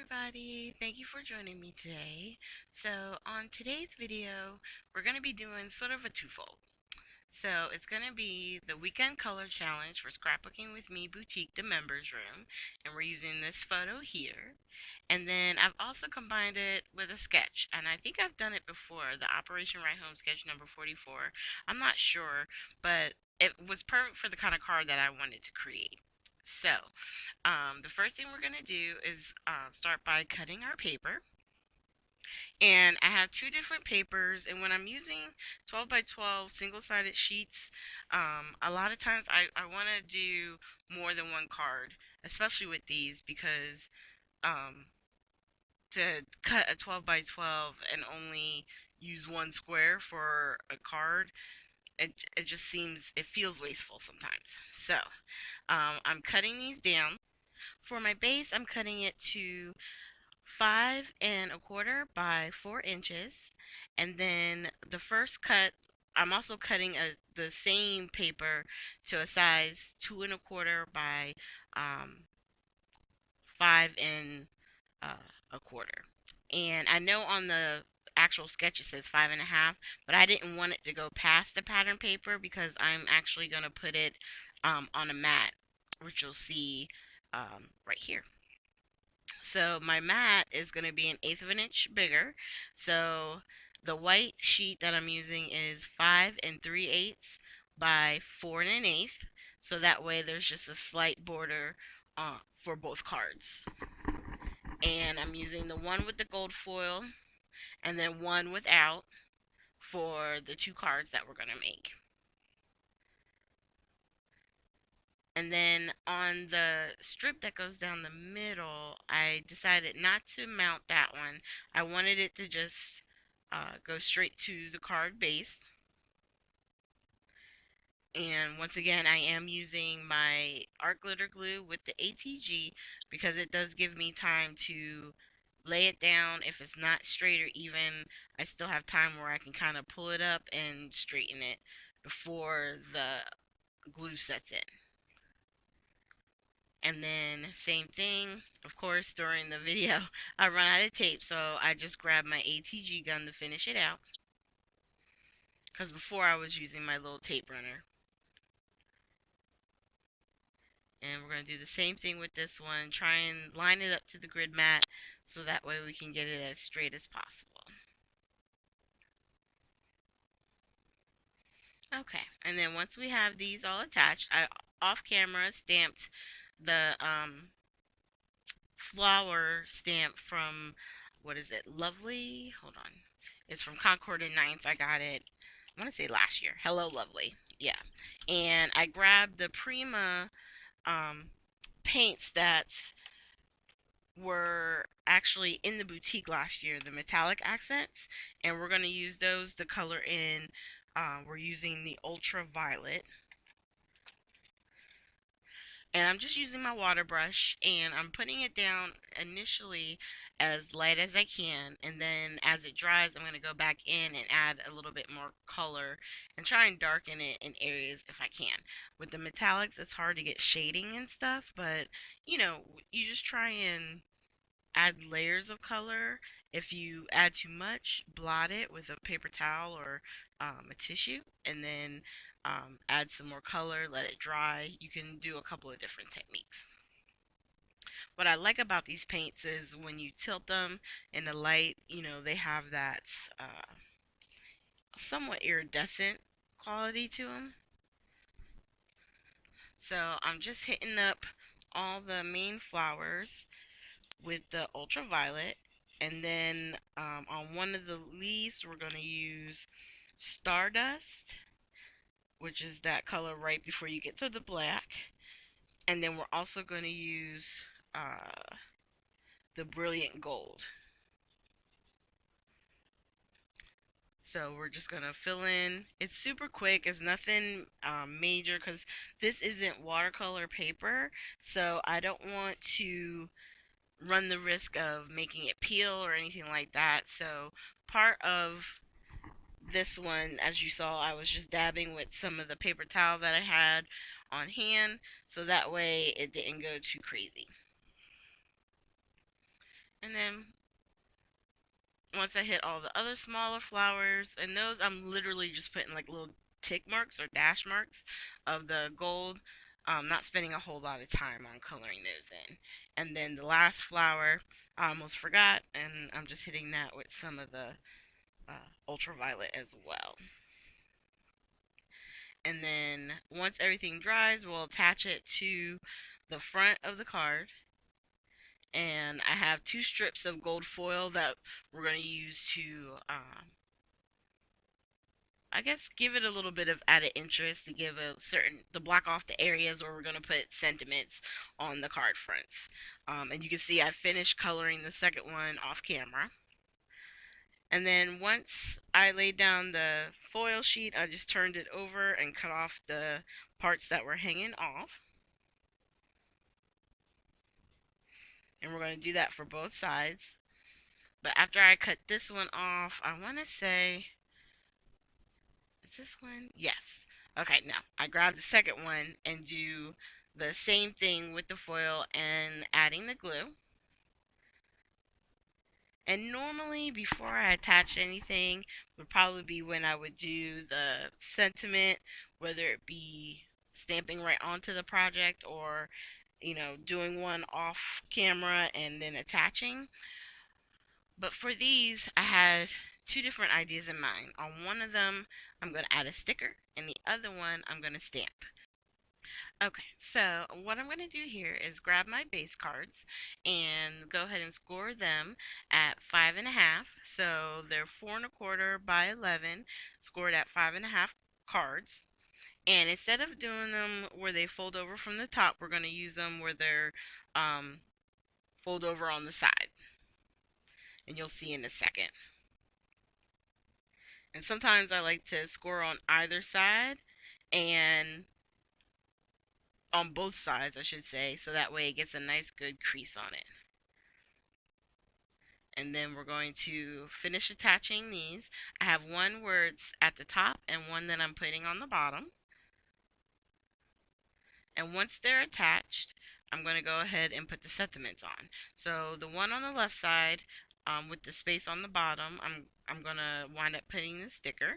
everybody. Thank you for joining me today. So, on today's video, we're going to be doing sort of a twofold. So, it's going to be the Weekend Color Challenge for Scrapbooking with Me Boutique, the members room, and we're using this photo here. And then I've also combined it with a sketch, and I think I've done it before, the Operation Right Home sketch number 44. I'm not sure, but it was perfect for the kind of card that I wanted to create. So, the first thing we're going to do is start by cutting our paper. And I have two different papers, and when I'm using 12 by 12 single-sided sheets, a lot of times I want to do more than one card, especially with these, because um, to cut a 12 by 12 and only use one square for a card, it just seems, it feels wasteful sometimes. So I'm cutting these down. For my base, I'm cutting it to 5 1/4 by 4 inches. And then the first cut, I'm also cutting the same paper to a size 2 1/4 by 5 1/4. And I know on the actual sketch it says 5 1/2, but I didn't want it to go past the pattern paper because I'm actually going to put it on a mat, which you'll see right here. So my mat is going to be 1/8 of an inch bigger. So the white sheet that I'm using is 5 3/8 by 4 1/8. So that way there's just a slight border for both cards. And I'm using the one with the gold foil and then one without for the two cards that we're going to make. And then on the strip that goes down the middle, I decided not to mount that one. I wanted it to just go straight to the card base. And once again, I am using my art glitter glue with the ATG because it does give me time to lay it down. If it's not straight or even, I still have time where I can kind of pull it up and straighten it before the glue sets in. And then same thing, of course, during the video, I run out of tape, so I just grabbed my ATG gun to finish it out. Because before I was using my little tape runner. And we're going to do the same thing with this one. Try and line it up to the grid mat so that way we can get it as straight as possible. Okay, and then once we have these all attached, I off camera stamped the flower stamp from, what is it, Lovely? Hold on. It's from Concord and Ninth. I got it, I want to say last year. Hello, Lovely. Yeah. And I grabbed the Prima um, paints that were actually in the boutique last year, the metallic accents, and we're going to use those to color in. We're using the ultraviolet, and I'm just using my water brush and I'm putting it down initially as light as I can, and then as it dries I'm going to go back in and add a little bit more color and try and darken it in areas if I can. With the metallics it's hard to get shading and stuff, but you just try and add layers of color. If you add too much, blot it with a paper towel or a tissue, and then add some more color, let it dry. You can do a couple of different techniques. What I like about these paints is when you tilt them in the light, they have that somewhat iridescent quality to them. So I'm just hitting up all the main flowers with the ultraviolet, and then on one of the leaves we're going to use Stardust, which is that color right before you get to the black, and then we're also going to use the Brilliant Gold. So we're just going to fill in. It's super quick. It's nothing major because this isn't watercolor paper, so I don't want to run the risk of making it peel or anything like that. So part of this one, as you saw, I was just dabbing with some of the paper towel that I had on hand so that way it didn't go too crazy. And then once I hit all the other smaller flowers, and those I'm literally just putting like little tick marks or dash marks of the gold. Not spending a whole lot of time on coloring those in. And then the last flower, I almost forgot, and I'm just hitting that with some of the ultraviolet as well. And then once everything dries, we'll attach it to the front of the card. And I have two strips of gold foil that we're going to use to I guess give it a little bit of added interest to give a certain to block off the areas where we're going to put sentiments on the card fronts. And you can see I finished coloring the second one off camera. And then once I laid down the foil sheet, I just turned it over and cut off the parts that were hanging off. And we're going to do that for both sides. But after I cut this one off, I want to say, is this one? Yes. Okay, no. I grabbed the second one and do the same thing with the foil and adding the glue. And normally, before I attach anything, would probably be when I would do the sentiment, whether it be stamping right onto the project or, doing one off camera and then attaching. But for these, I had two different ideas in mind. On one of them, I'm going to add a sticker, and the other one, I'm going to stamp. Okay, so what I'm going to do here is grab my base cards and go ahead and score them at 5.5. So they're 4.25 by 11, scored at 5.5 cards. And instead of doing them where they fold over from the top, we're going to use them where they're fold over on the side. And you'll see in a second. And sometimes I like to score on either side and on both sides, I should say, so that way it gets a nice good crease on it. And then we're going to finish attaching these. I have one where it's at the top and one that I'm putting on the bottom. And once they're attached, I'm going to go ahead and put the sentiments on. So the one on the left side with the space on the bottom, I'm going to wind up putting the sticker.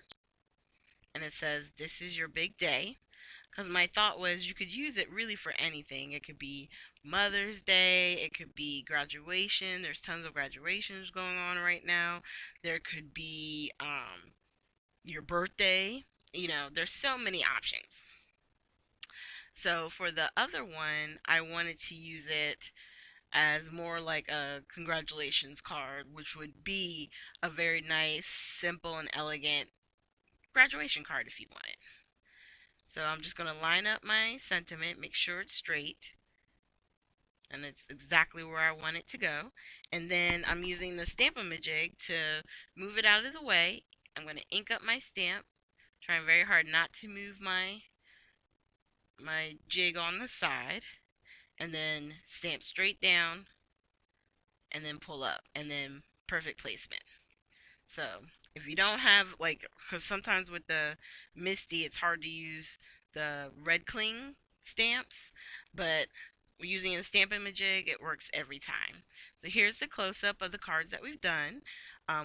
And it says, "This is your big day." Because my thought was you could use it really for anything. It could be Mother's Day, it could be graduation. There's tons of graduations going on right now. There could be your birthday. There's so many options. So for the other one, I wanted to use it as more like a congratulations card, which would be a very nice, simple, and elegant graduation card if you want it. So I'm just going to line up my sentiment, make sure it's straight, and it's exactly where I want it to go. And then I'm using the Stamp-A-Majig to move it out of the way. I'm going to ink up my stamp, trying very hard not to move my jig on the side, and then stamp straight down, and then pull up, and then perfect placement. So if you don't have because sometimes with the Misty, it's hard to use the red cling stamps, but using a Stamp-A-Majig, it works every time. So here's the close-up of the cards that we've done.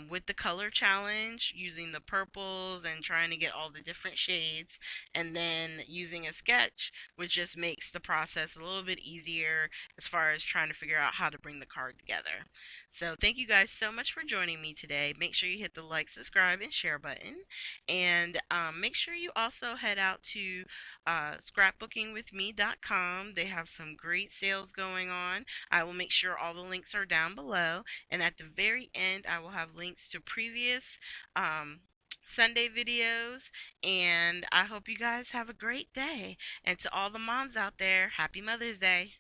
With the color challenge, using the purples and trying to get all the different shades, and then using a sketch, which just makes the process a little bit easier as far as trying to figure out how to bring the card together. So thank you guys so much for joining me today. Make sure you hit the like, subscribe, and share button. And make sure you also head out to scrapbookingwithme.com. They have some great sales going on. I will make sure all the links are down below. And at the very end, I will have links to previous Sunday videos. And I hope you guys have a great day. And to all the moms out there, happy Mother's Day.